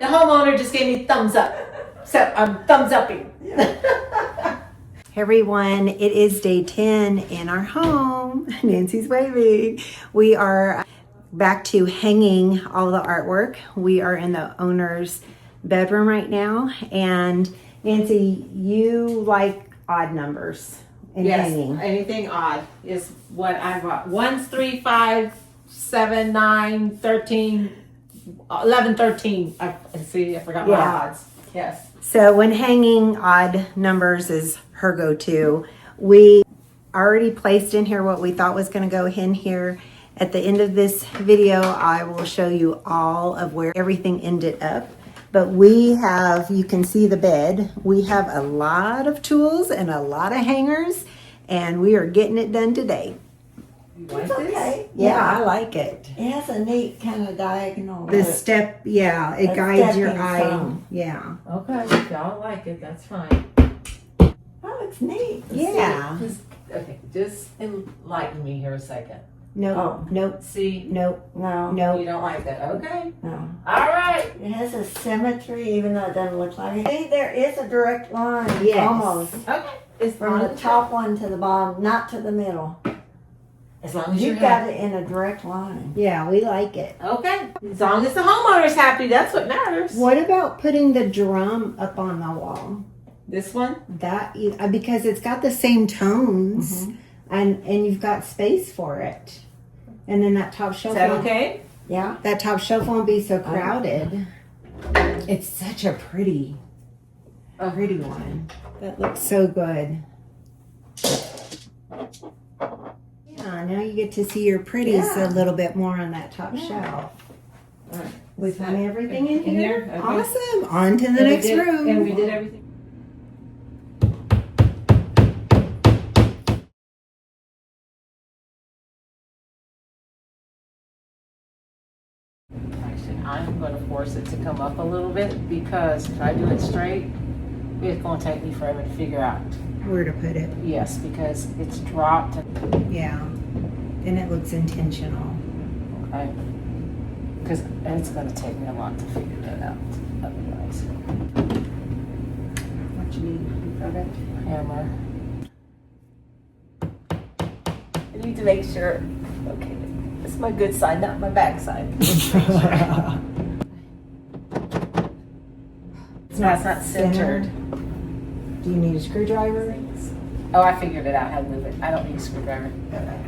The homeowner just gave me thumbs up. So I'm thumbs upping. Hey everyone, it is day 10 in our home. Nancy's waving. We are back to hanging all the artwork. We are in the owner's bedroom right now. And Nancy, you like odd numbers in hanging. Anything odd is what I bought. 1, 3, 5, 7, 9, 13, 11, 13. I forgot my odds. Yes. So when hanging odd numbers is her go-to. We already placed in here what we thought was going to go in here. At the end of this video, I will show you all of where everything ended up. But we have, you can see the bed. We have a lot of tools and a lot of hangers, and we are getting it done today. It's okay. Yeah, I like it. It has a neat kind of diagonal. The step, yeah, it guides your eye. Stone. Yeah. Okay, if y'all like it, that's fine. That looks neat. Yeah. Just enlighten me here a second. Nope, nope, See? nope, No. You nope. don't like that. Okay. No. All right. It has a symmetry, even though it doesn't look like it. See, there is a direct line. Yes. Almost. Okay. It's From the top one to the bottom, not to the middle. As long as You you're got happy. it in a direct line. Yeah, we like it. Okay. As long as the homeowner's happy, that's what matters. What about putting the drum up on the wall? This one? That because it's got the same tones, and you've got space for it. And then that top shelf. Is that okay? Yeah. That top shelf won't be so crowded. It's such a pretty one. That looks so good. Yeah, now you get to see your pretties a little bit more on that top shelf. All right. We found everything in here. Okay. Awesome. On to the next room. And we did everything. Actually, I'm going to force it to come up a little bit because if I do it straight, it's going to take me forever to figure out. Where to put it. Yes, because it's dropped. Yeah. And it looks intentional. Okay. Because it's going to take me a lot to figure that out. Otherwise, What you need? You got it? hammer. I need to make sure. Okay, it's my good side, not my bad side. It's not centered. Do you need a screwdriver? Oh, I figured it out how to move it. I don't need a screwdriver. Okay.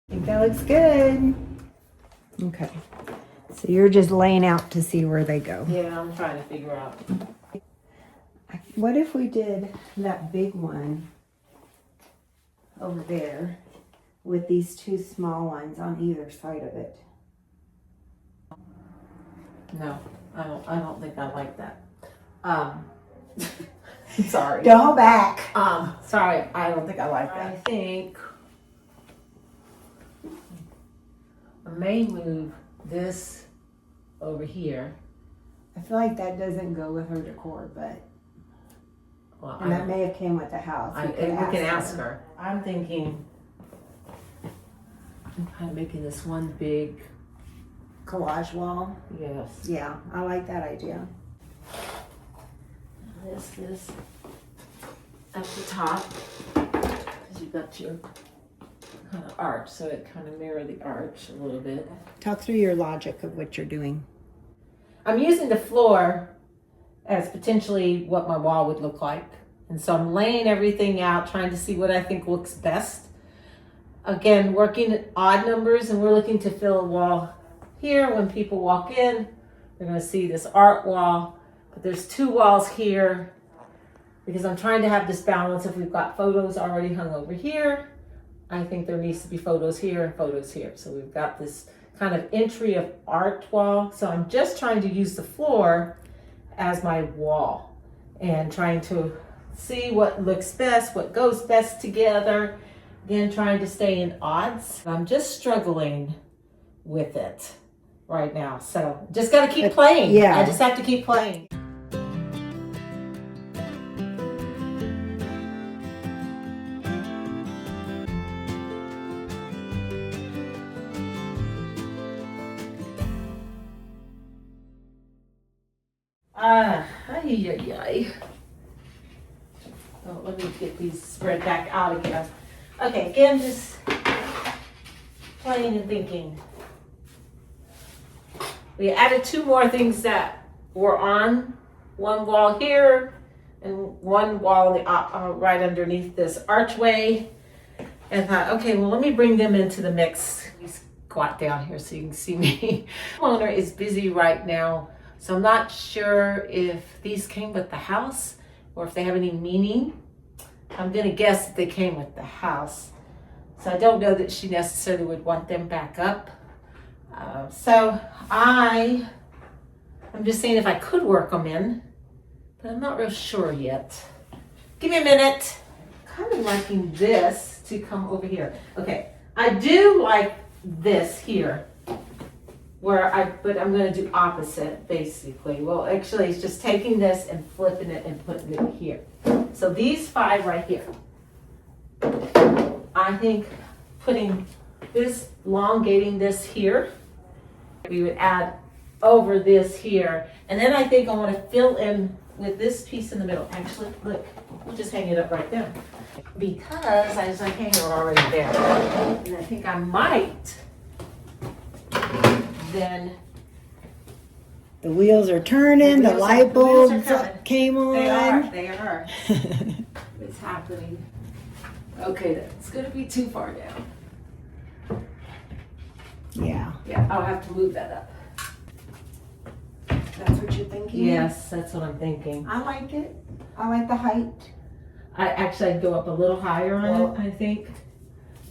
I think that looks good. Okay. So you're just laying out to see where they go. Yeah, I'm trying to figure out. What if we did that big one over there with these two small ones on either side of it? No, I don't think I like that. Sorry. Go back. Sorry, I don't think I like that. I think I may move this over here. I feel like that doesn't go with her decor, but Well, and that may have came with the house. we can ask her. I'm thinking I'm kind of making this one big. Collage wall. Yes. Yeah, I like that idea. This at the top because you've got your kind of arch, so it kind of mirror the arch a little bit. Talk through your logic of what you're doing. I'm using the floor as potentially what my wall would look like. And so I'm laying everything out, trying to see what I think looks best. Again, working at odd numbers, and we're looking to fill a wall here. When people walk in, they're going to see this art wall. But there's two walls here because I'm trying to have this balance. If we've got photos already hung over here, I think there needs to be photos here and photos here. So we've got this kind of entry of art wall. So I'm just trying to use the floor as my wall and trying to see what looks best, what goes best together. Again, trying to stay in odds. I'm just struggling with it right now. So just got to keep playing. Yeah. I just have to keep playing. Ay, ay, ay. Oh, let me get these spread back out again. Okay, again, just playing and thinking. We added 2 more things that were on one wall here and one wall right underneath this archway. And thought, okay, well, let me bring them into the mix. Let me squat down here so you can see me. The owner is busy right now, so I'm not sure if these came with the house or if they have any meaning. I'm gonna guess that they came with the house. So I don't know that she necessarily would want them back up. So I'm just saying if I could work them in, but I'm not real sure yet. Give me a minute. Kind of liking this to come over here. Okay, I do like this here, but I'm gonna do opposite basically. Well, actually it's just taking this and flipping it and putting it here. So these 5 right here, I think putting this, elongating this here, we would add over this here. And then I think I wanna fill in with this piece in the middle. Actually, look, we'll just hang it up right there. Because I was like, hang it already there. And I think I might then. The wheels are turning, the light bulbs came on. They are. It's happening. Okay, that's gonna be too far down. Yeah. Yeah, I'll have to move that up. That's what you're thinking? Yes, that's what I'm thinking. I like it. I like the height. I'd go up a little higher on it, I think.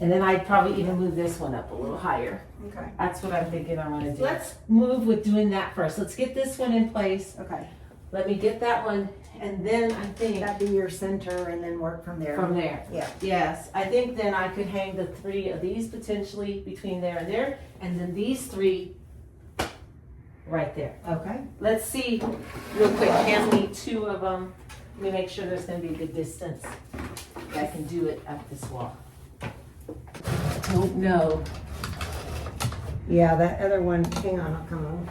And then I'd probably even move this one up a little higher. Okay. That's what I'm thinking I want to do. Let's move with doing that first. Let's get this one in place. Okay. Let me get that one, and then I think That'd be your center and then work from there. from there. Yeah. Yes, I think then I could hang the 3 of these potentially between there and there, and then these 3 right there. Okay. Let's see real quick. Hand me 2 of them. Let me make sure there's going to be a good distance. I can do it at this wall. I don't know. Yeah, that other one, hang on, I'll come on.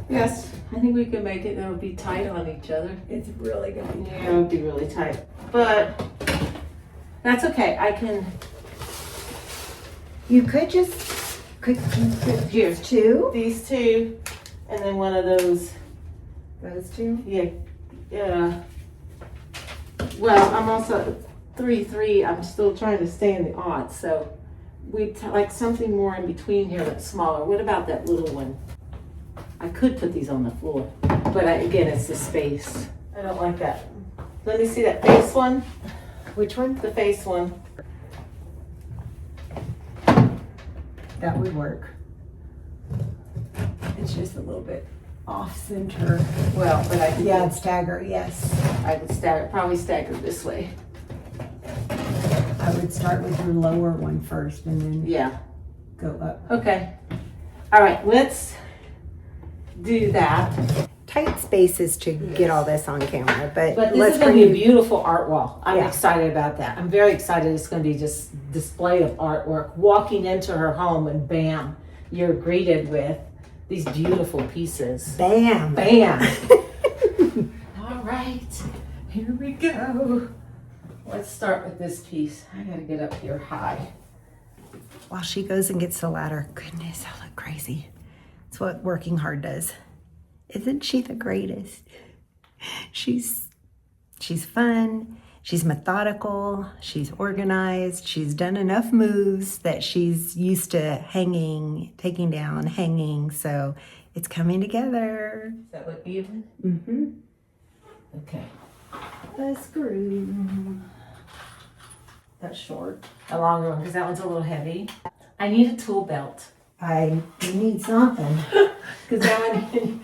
Yes, I think we can make it. It'll be tight on each other. It's really gonna be Yeah, it'll be really tight. But that's okay. I can. You could just Here. 2. These 2, and then one of those. Those 2. Yeah. Yeah. Well, I'm also 3-3. I'm still trying to stay in the odds, so we like something more in between here that's smaller. What about that little one? I could put these on the floor, but again, it's the space. I don't like that. Let me see that face one. Which one? The face one. That would work. It's just a little bit off center. Well, but I could. Yeah, it's stagger, yes. I would probably stagger this way. I would start with your lower one first and then Yeah. go up. Okay. All right. Let's do that. Tight spaces to get all this on camera, but But this let's is going to be a bring you. beautiful art wall. I'm Yeah. excited about that. I'm very excited. It's going to be just display of artwork. Walking into her home and bam, you're greeted with these beautiful pieces. Bam. Bam. All right, here we go. Let's start with this piece. I got to get up here high. While she goes and gets the ladder, goodness, I look crazy. It's what working hard does. Isn't she the greatest? She's fun. She's methodical. She's organized. She's done enough moves that she's used to hanging, taking down, hanging. So it's coming together. Does that look even? Mm-hmm. Okay. A screw. That's short. A longer one because that one's a little heavy. I need a tool belt. I need something. Because that one,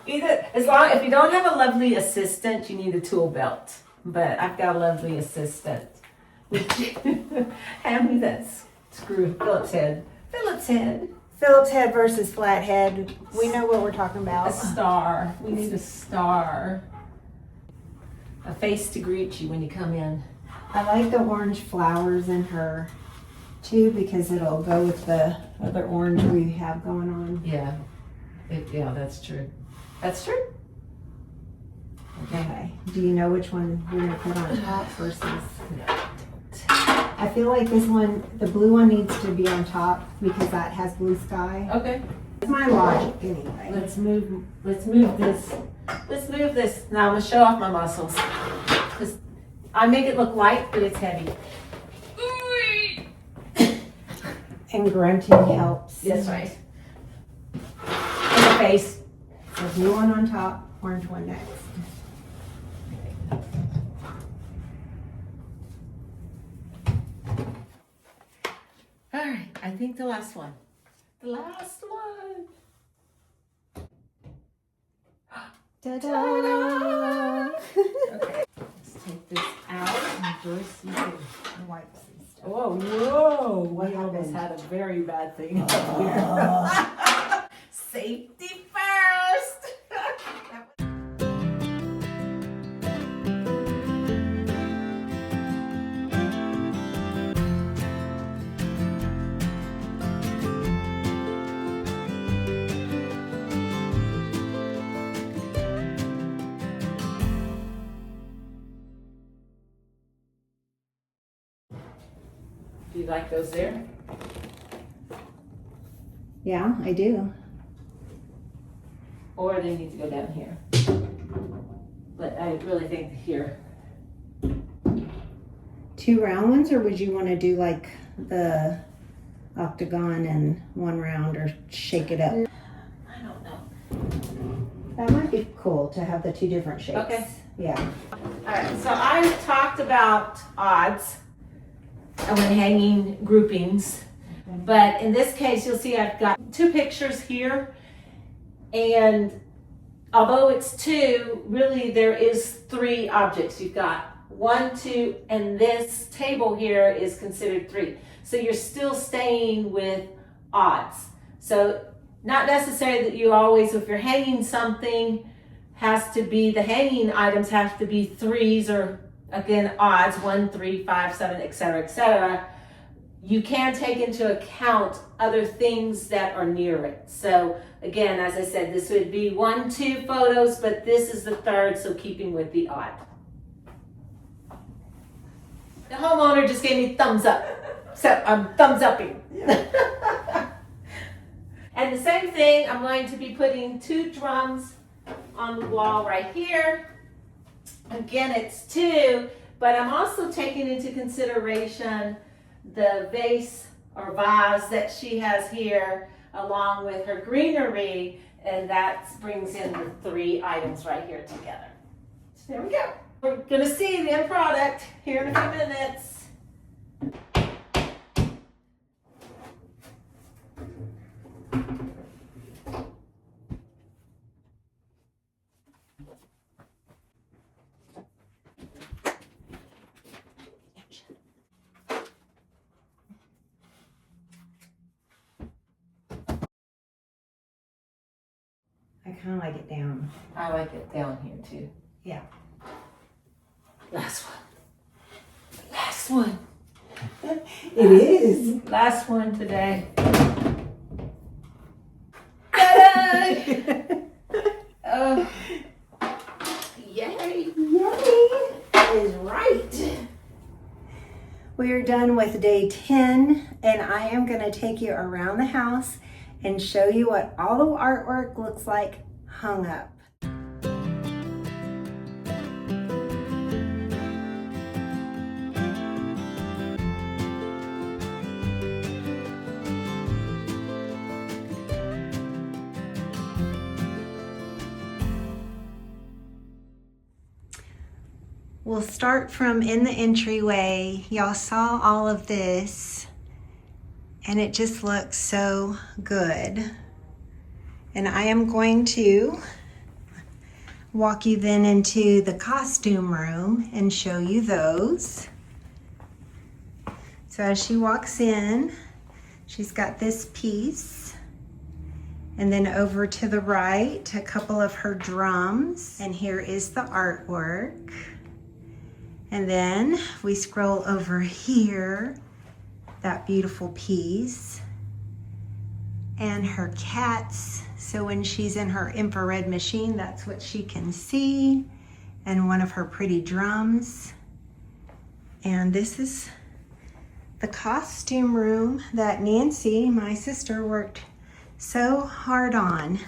if you don't have a lovely assistant, you need a tool belt. But I've got a lovely assistant. Hand me that screw, Phillips head. Phillips head. Phillips head versus flat head. We know what we're talking about. A star. We need a star. A face to greet you when you come in. I like the orange flowers in her too, because it'll go with the other orange we have going on. Yeah. Yeah, that's true. That's true. Okay. Do you know which one you're gonna put on top versus? I feel like this one, the blue one needs to be on top because that has blue sky. Okay. That's my logic anyway. Let's move this. Let's move this. Now I'm gonna show off my muscles. 'Cause I make it look light, but it's heavy. And grunting helps. That's right. In the face. So blue one on top, orange one next. All right, I think the last one. The last one. Ta-da! Okay, let's take this out. And Joyce, you can Wipes and stuff. whoa, whoa. What We almost happened? had a very bad thing up here. Safety first. Do you like those there? Yeah, I do. Or they need to go down here. But I really think here. 2 round ones, or would you want to do like the octagon and 1 round, or shake it up? I don't know. That might be cool to have the 2 different shapes. Okay. Yeah. All right, so I talked about odds and when hanging groupings. But in this case, you'll see I've got 2 pictures here. And although it's 2, really there is 3 objects. You've got 1, 2, and this table here is considered 3. So you're still staying with odds. So not necessary that you always, if you're hanging something, has to be, the hanging items have to be 3s or again odds, 1, 3, 5, 7, etc., etc. You can take into account other things that are near it. So again, as I said, this would be 1, 2 photos, but this is the 3rd, so keeping with the odd. The homeowner just gave me thumbs up, so I'm thumbs upping. Yeah. And the same thing, I'm going to be putting 2 drums on the wall right here. Again, it's 2, but I'm also taking into consideration the vase or vase that she has here along with her greenery, and that brings in the 3 items right here together. So there we go. We're gonna see the end product here in a few minutes. I kind of like it down. I like it down here too. Yeah. Last one. Last one. It is. Last one today. Ta-da! Oh. Yay. Yay! That is right. We are done with day 10, and I am going to take you around the house and show you what all the artwork looks like hung up. We'll start from in the entryway. Y'all saw all of this, and it just looks so good. And I am going to walk you then into the costume room and show you those. So as she walks in, she's got this piece. And then over to the right, a couple of her drums. And here is the artwork. And then we scroll over here, that beautiful piece. And her cats, so when she's in her infrared machine, that's what she can see. And one of her pretty drums. And this is the costume room that Nancy, my sister, worked so hard on.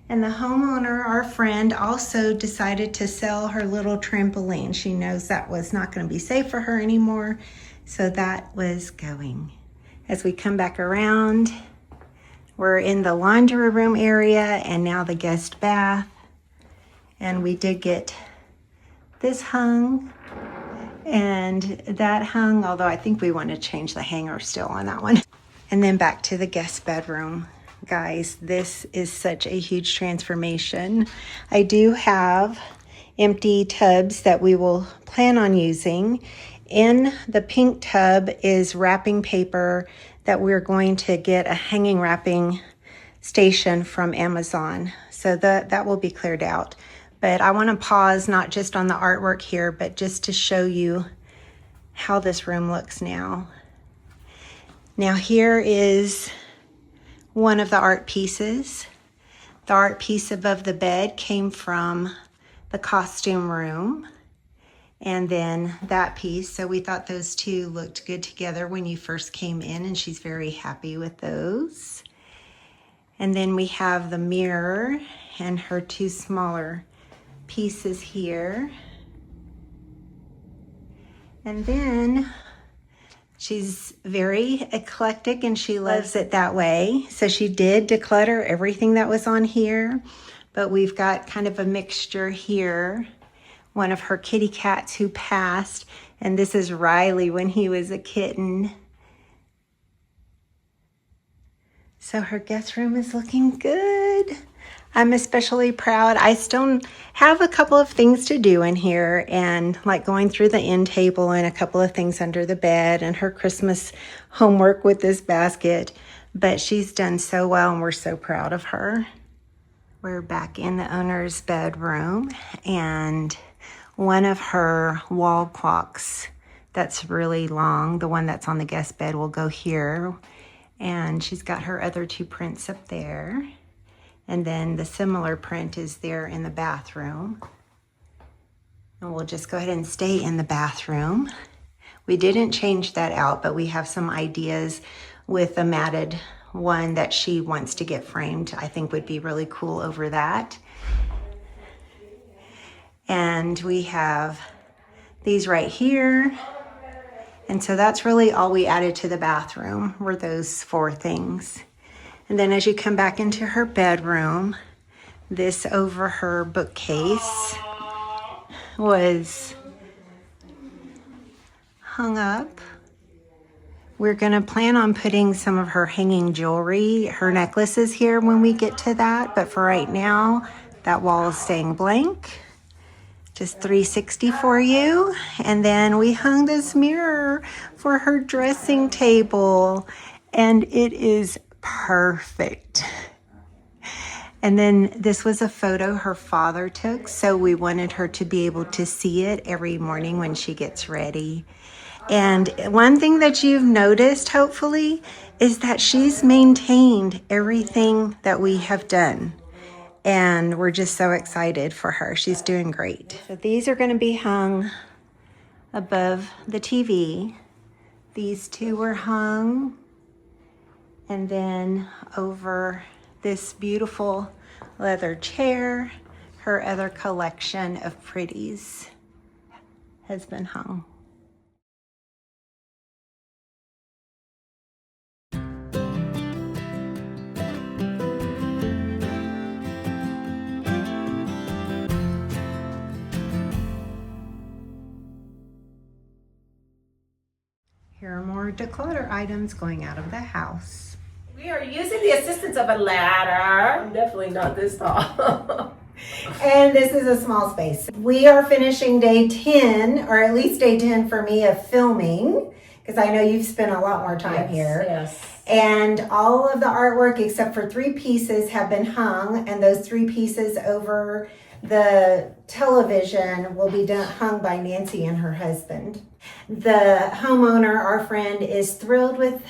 And the homeowner, our friend, also decided to sell her little trampoline. She knows that was not going to be safe for her anymore, so that was going. As we come back around, we're in the laundry room area and now the guest bath. And we did get this hung and that hung, although I think we want to change the hanger still on that one. And then back to the guest bedroom. Guys, this is such a huge transformation. I do have empty tubs that we will plan on using. In the pink tub is wrapping paper that we're going to get a hanging wrapping station from Amazon. So that will be cleared out. But I want to pause not just on the artwork here, but just to show you how this room looks now. Now here is one of the art pieces. The art piece above the bed came from the costume room. And then that piece, so we thought those two looked good together when you first came in, and she's very happy with those. And then we have the mirror and her two smaller pieces here. And then she's very eclectic and she loves it that way. So she did declutter everything that was on here, but we've got kind of a mixture here. One of her kitty cats who passed, and this is Riley when he was a kitten. So her guest room is looking good. I'm especially proud. I still have a couple of things to do in here, and like going through the end table and a couple of things under the bed and her Christmas homework with this basket, but she's done so well and we're so proud of her. We're back in the owner's bedroom, and one of her wall clocks that's really long, the one that's on the guest bed, will go here. And she's got her other two prints up there. And then the similar print is there in the bathroom. And we'll just go ahead and stay in the bathroom. We didn't change that out, but we have some ideas with a matted one that she wants to get framed. I think would be really cool over that. And we have these right here. And so that's really all we added to the bathroom were those four things. And then as you come back into her bedroom, this over her bookcase was hung up. We're gonna plan on putting some of her hanging jewelry, her necklaces here when we get to that. But for right now, that wall is staying blank. Just 360 for you. And then we hung this mirror for her dressing table, and it is perfect. And then this was a photo her father took, so we wanted her to be able to see it every morning when she gets ready. And one thing that you've noticed, hopefully, is that she's maintained everything that we have done. And we're just so excited for her. She's doing great. So these are going to be hung above the TV. These two were hung. And then over this beautiful leather chair, her other collection of pretties has been hung. Here are more declutter items going out of the house. We are using the assistance of a ladder. I'm definitely not this tall. And this is a small space. We are finishing day 10, or at least day 10 for me, of filming, because I know you've spent a lot more time here. Yes. And all of the artwork except for 3 pieces have been hung, and those 3 pieces over the television will be hung by Nancy and her husband. The homeowner, our friend, is thrilled with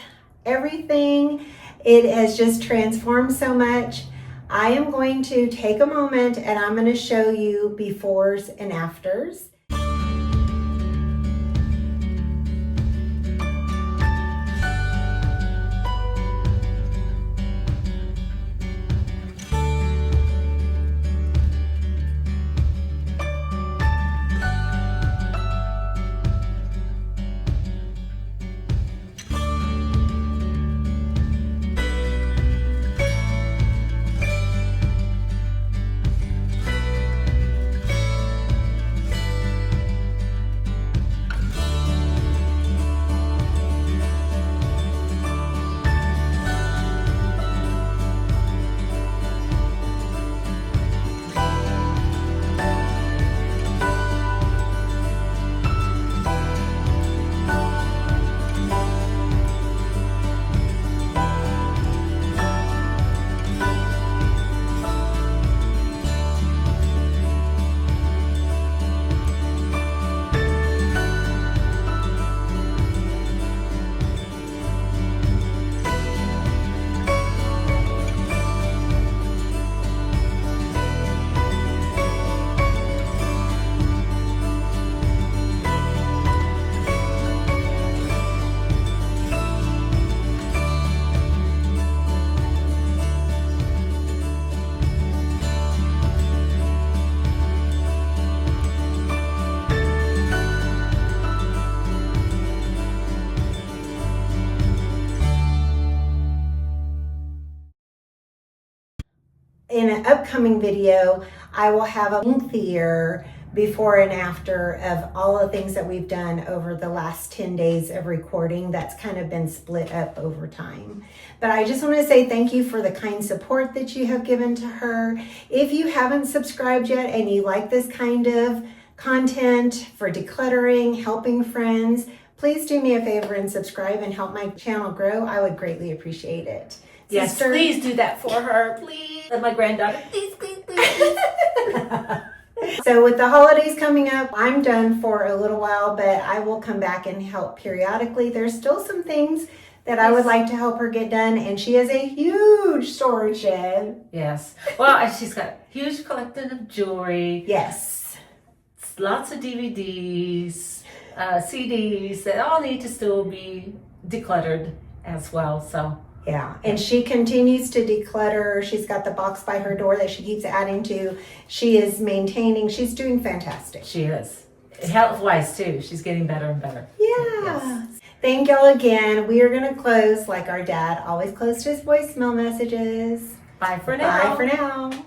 everything. It has just transformed so much. I am going to take a moment and I'm going to show you befores and afters. In an upcoming video, I will have a lengthier before and after of all the things that we've done over the last 10 days of recording. That's kind of been split up over time. But I just want to say thank you for the kind support that you have given to her. If you haven't subscribed yet and you like this kind of content for decluttering, helping friends, please do me a favor and subscribe and help my channel grow. I would greatly appreciate it. Yes, Sister, please do that for her, please. And my granddaughter, please, please, please. So with the holidays coming up, I'm done for a little while, but I will come back and help periodically. There's still some things that I would like to help her get done, and she has a huge storage shed. Yes. Well, and she's got a huge collection of jewelry. Yes. Lots of DVDs, CDs that all need to still be decluttered as well. So Yeah, and she continues to declutter. She's got the box by her door that she keeps adding to. She is maintaining. She's doing fantastic. she is. Health-wise too, she's getting better and better. Yeah. Yes. Thank y'all again. We are going to close like our dad always closed his voicemail messages. Bye for now. Bye for now.